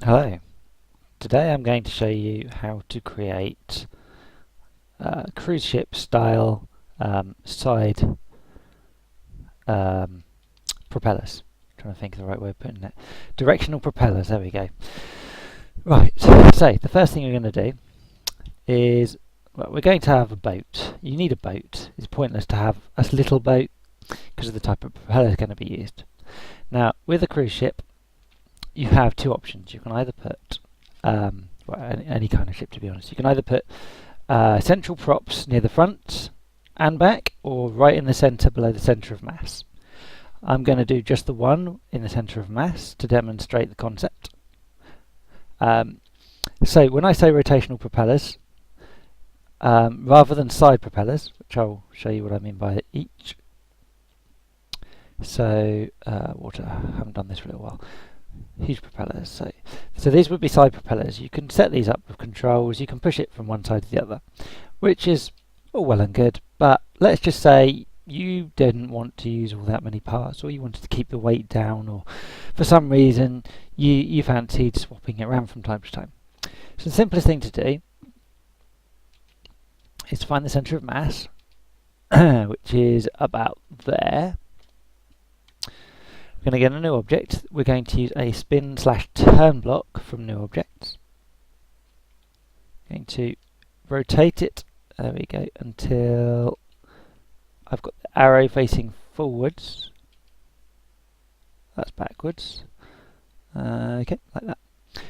Hello. Today I'm going to show you how to create cruise ship style side propellers. Trying to think of the right way of putting it. Directional propellers, there we go. Right, so the first thing we're going to do is, well, we're going to have a boat. You need a boat. It's pointless to have a little boat because of the type of propeller is going to be used. Now, with a cruise ship, you have two options. You can either put any kind of ship, to be honest. You can either put central props near the front and back, or right in the centre below the centre of mass. I'm going to do just the one in the centre of mass to demonstrate the concept. So when I say rotational propellers, rather than side propellers, which I'll show you what I mean by each. So water, I haven't done this for a little while. Huge propellers. So these would be side propellers. You can set these up with controls. You can push it from one side to the other, which is all well and good. But let's just say you didn't want to use all that many parts, or you wanted to keep the weight down, or for some reason you fancied swapping it around from time to time. So the simplest thing to do is to find the centre of mass, which is about there. We're going to get a new object. We're going to use a spin/turn block from new objects. Going to rotate it, there we go, until I've got the arrow facing forwards. That's backwards. Okay, like that.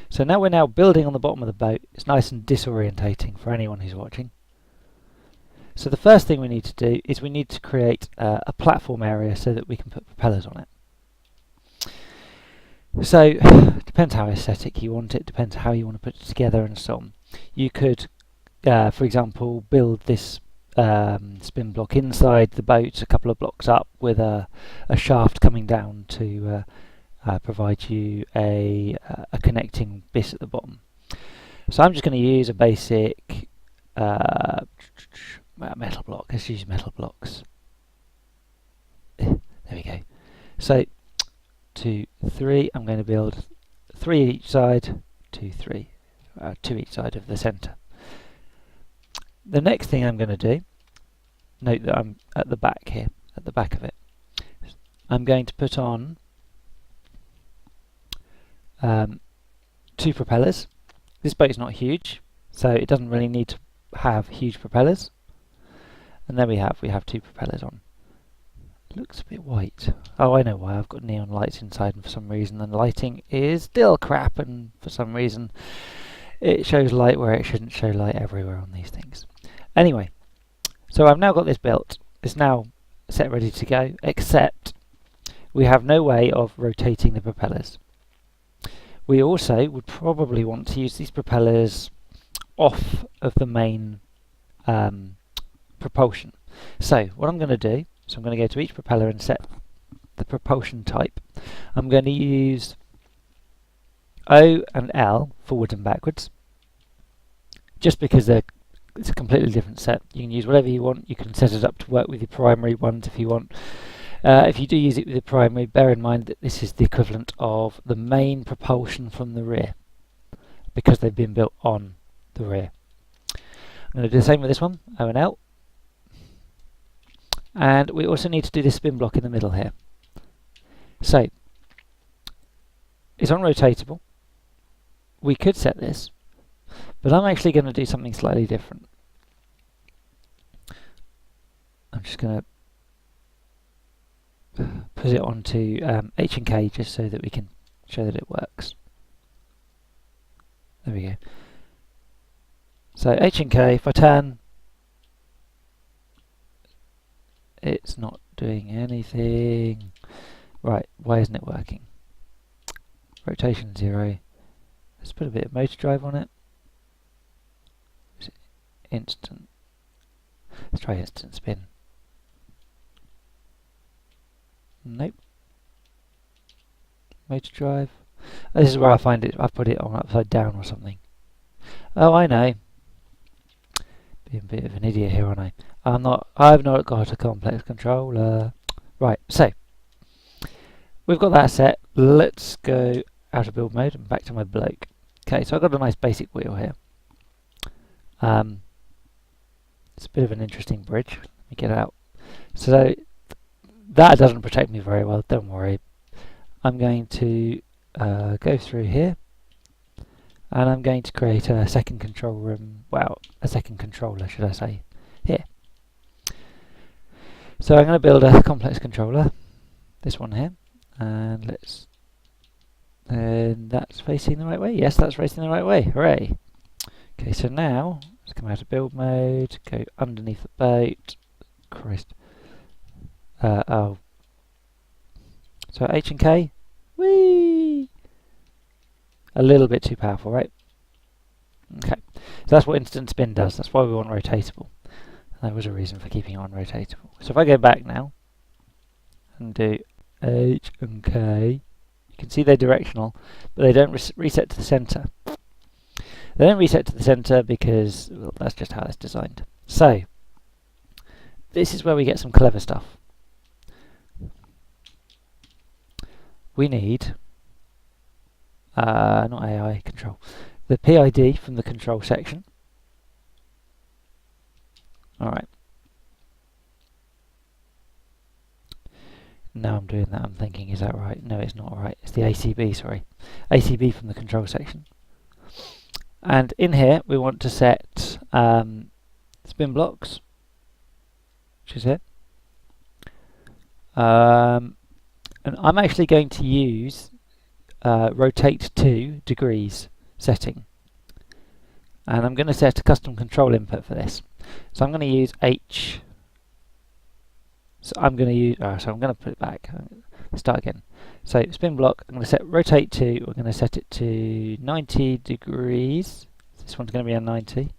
So now we're building on the bottom of the boat. It's nice and disorientating for anyone who's watching. So the first thing we need to do is we need to create a platform area so that we can put propellers on it. So, depends how aesthetic you want it, depends how you want to put it together and so on. You could, for example, build this spin block inside the boat a couple of blocks up with a shaft coming down to provide you a connecting bit at the bottom. So I'm just going to use a basic metal block. Let's use metal blocks. There we go. So 2, 3. I'm going to build 3 each side, 2, 3, 2 each side of the centre. The next thing I'm going to do, note that I'm at the back here, at the back of it. I'm going to put on 2 propellers. This boat's not huge, so it doesn't really need to have huge propellers. And there we have 2 propellers on. Looks a bit white. Oh, I know why. I've got neon lights inside, and for some reason the lighting is still crap, and for some reason it shows light where it shouldn't show light everywhere on these things. Anyway, so I've now got this built. It's now set ready to go, except we have no way of rotating the propellers. We also would probably want to use these propellers off of the main propulsion. So what I'm going to do, I'm going to go to each propeller and set the propulsion type. I'm going to use O and L, forward and backwards, just because it's a completely different set. You can use whatever you want. You can set it up to work with your primary ones if you want. If you do use it with the primary, bear in mind that this is the equivalent of the main propulsion from the rear, because they've been built on the rear. I'm going to do the same with this one, O and L. And we also need to do this spin block in the middle here. So, it's on rotatable. We could set this, but I'm actually going to do something slightly different. I'm just going to put it onto H and K just so that we can show that it works. There we go. So H and K, if I turn, it's not doing anything. Right, why isn't it working? Rotation 0. Let's put a bit of motor drive on it. Instant. Let's try instant spin. Nope. Motor drive. Oh, this is where I find it. I've put it on upside down or something. Oh, I know. Being a bit of an idiot here, aren't I? I've not got a complex controller. Right, so we've got that set. Let's go out of build mode and back to my bloke. Okay, so I've got a nice basic wheel here. It's a bit of an interesting bridge. Let me get out. So that doesn't protect me very well, don't worry. I'm going to go through here, and I'm going to create a second control room, well, a second controller should I say, here. So I'm going to build a complex controller, this one here, and that's facing the right way. Yes, that's facing the right way, hooray. Okay, so now, let's come out of build mode, go underneath the boat, Christ. So H and K, whee! A little bit too powerful, right? Okay, so that's what instant spin does, that's why we want rotatable. There was a reason for keeping it on rotatable. So if I go back now, and do H and K, you can see they're directional, but they don't reset to the centre. They don't reset to the centre because, well, that's just how it's designed. So, this is where we get some clever stuff. We need, not AI, control, the PID from the control section. Alright. Now I'm doing that, I'm thinking, is that right? No, it's not right. It's the ACB, sorry. ACB from the control section. And in here, we want to set spin blocks, which is here. And I'm actually going to use rotate 2 degrees setting. And I'm going to set a custom control input for this. So I'm going to use H. So I'm going to use, so I'm going to put it back. Start again. So spin block, I'm going to set rotate 2, we're going to set it to 90 degrees. This one's going to be a 90.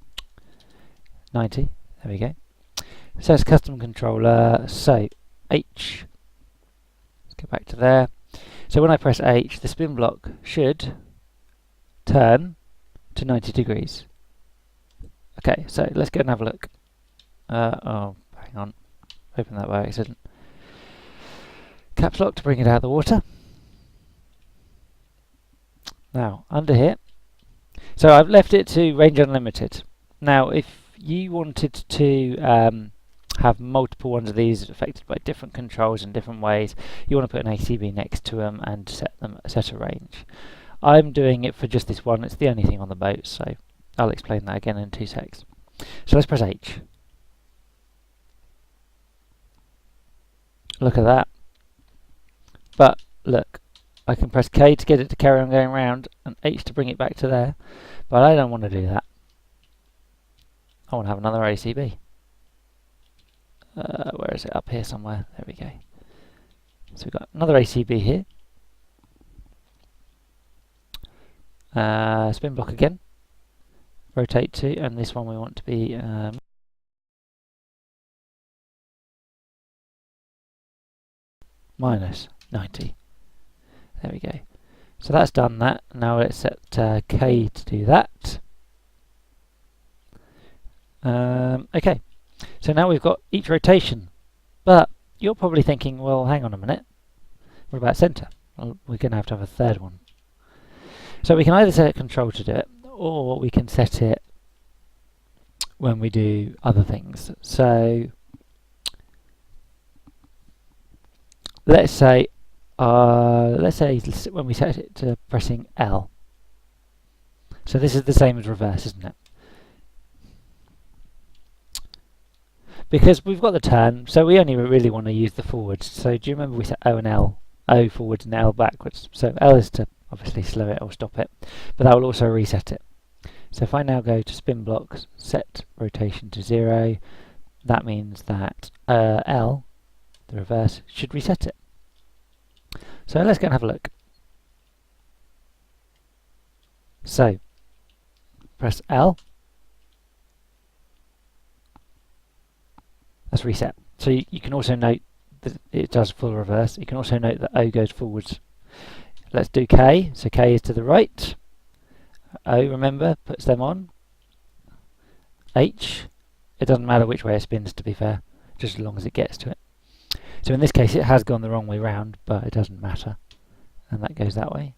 90, there we go. So it's custom controller, so H. Let's go back to there. So when I press H, the spin block should turn to 90 degrees. Okay, so let's go and have a look. Oh, hang on. Open that by accident. Caps lock to bring it out of the water. Now, under here. So I've left it to range unlimited. Now, if you wanted to have multiple ones of these affected by different controls in different ways, you want to put an ACB next to them and set a range. I'm doing it for just this one. It's the only thing on the boat, so I'll explain that again in 2 secs. So let's press H. Look at that. But look, I can press K to get it to carry on going round and H to bring it back to there. But I don't want to do that. I want to have another ACB. Where is it? Up here somewhere. There we go. So we've got another ACB here. Spin block again. Rotate 2, and this one we want to be minus 90. There we go. So that's done that. Now let's set K to do that. Okay. So now we've got each rotation. But you're probably thinking, well, hang on a minute. What about centre? Well, we're going to have a third one. So we can either set control to do it, or we can set it when we do other things. So let's say when we set it to pressing L. So this is the same as reverse, isn't it? Because we've got the turn, so we only really want to use the forwards. So do you remember we set O and L? O forwards and L backwards. So L is to obviously slow it or stop it, but that will also reset it. So if I now go to spin blocks, set rotation to 0, that means that L, the reverse, should reset it. So let's go and have a look. So press L. That's reset. So you can also note that it does full reverse. You can also note that O goes forwards. Let's do K. So K is to the right. O, remember, puts them on. H, it doesn't matter which way it spins, to be fair, just as long as it gets to it. So in this case it has gone the wrong way round, but it doesn't matter. And that goes that way.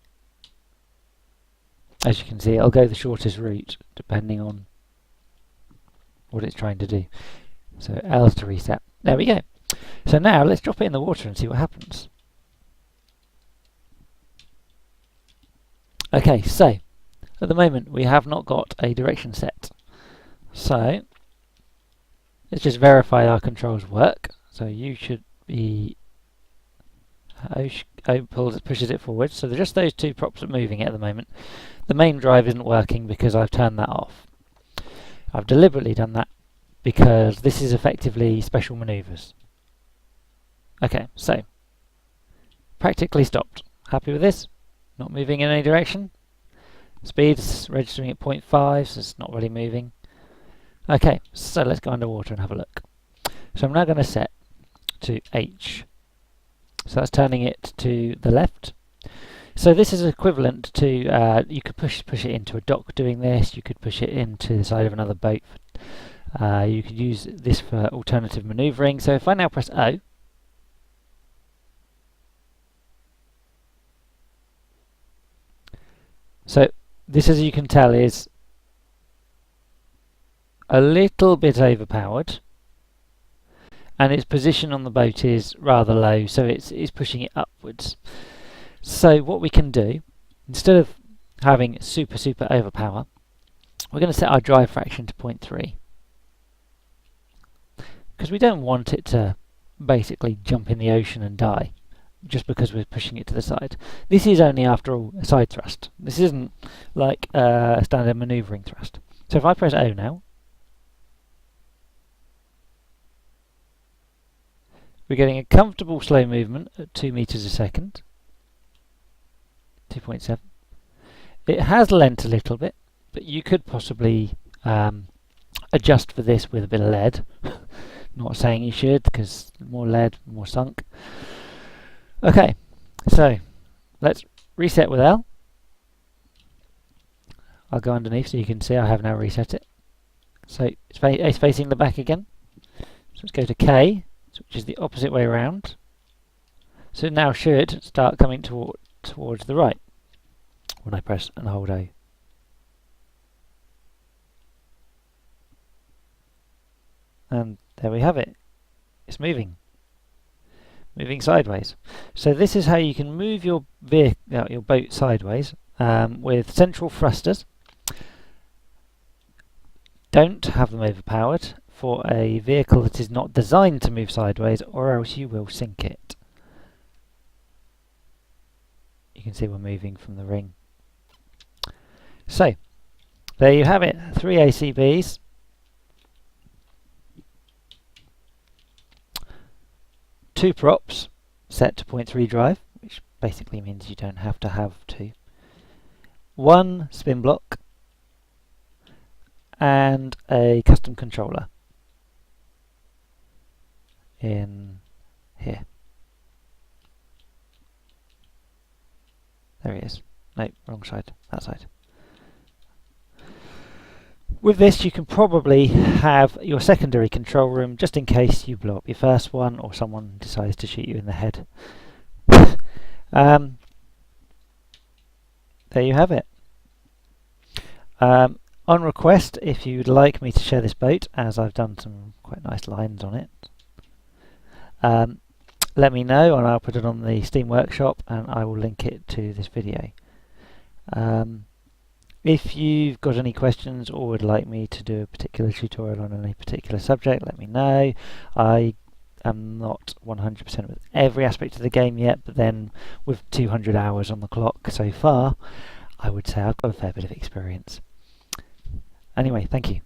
as you can see, it'll go the shortest route depending on what it's trying to do. So L's to reset. There we go. So now let's drop it in the water and see what happens. Okay, so at the moment we have not got a direction set. So let's just verify our controls work. So you should be pushes it forward. So just those two props are moving it at the moment. The main drive isn't working because I've turned that off. I've deliberately done that because this is effectively special maneuvers. Okay, so practically stopped. Happy with this? Not moving in any direction. Speed is registering at 0.5, so it's not really moving. Okay, so let's go underwater and have a look. So I'm now going to set to H. So that's turning it to the left. So this is equivalent to, you could push it into a dock doing this, you could push it into the side of another boat. You could use this for alternative manoeuvring. So if I now press O, so this, as you can tell, is a little bit overpowered, and its position on the boat is rather low, so it's pushing it upwards. So what we can do, instead of having super overpower, we're going to set our drive fraction to 0.3, because we don't want it to basically jump in the ocean and die just because we're pushing it to the side. This is only, after all, a side thrust. This isn't like a standard manoeuvring thrust. So if I press O now, we're getting a comfortable slow movement at 2 meters a second. 2.7. It has lent a little bit, but you could possibly adjust for this with a bit of lead. Not saying you should, because more lead, more sunk. Okay, so let's reset with L. I'll go underneath so you can see I have now reset it. So it's facing the back again. So let's go to K, which is the opposite way around. So it now should start coming towards the right when I press and hold O. And there we have it. It's moving sideways. So this is how you can move your boat sideways with central thrusters. Don't have them overpowered for a vehicle that is not designed to move sideways, or else you will sink it. You can see we're moving from the ring. So there you have it, 3 ACBs. Two props set to 0.3 drive, which basically means you don't have to have two. One spin block and a custom controller in here. There he is. No, wrong side, that side. With this you can probably have your secondary control room just in case you blow up your first one or someone decides to shoot you in the head. There you have it. On request, if you'd like me to share this boat, as I've done some quite nice lines on it, let me know and I'll put it on the Steam Workshop and I will link it to this video. If you've got any questions or would like me to do a particular tutorial on any particular subject, let me know. I am not 100% with every aspect of the game yet, but then with 200 hours on the clock so far, I would say I've got a fair bit of experience. Anyway, thank you.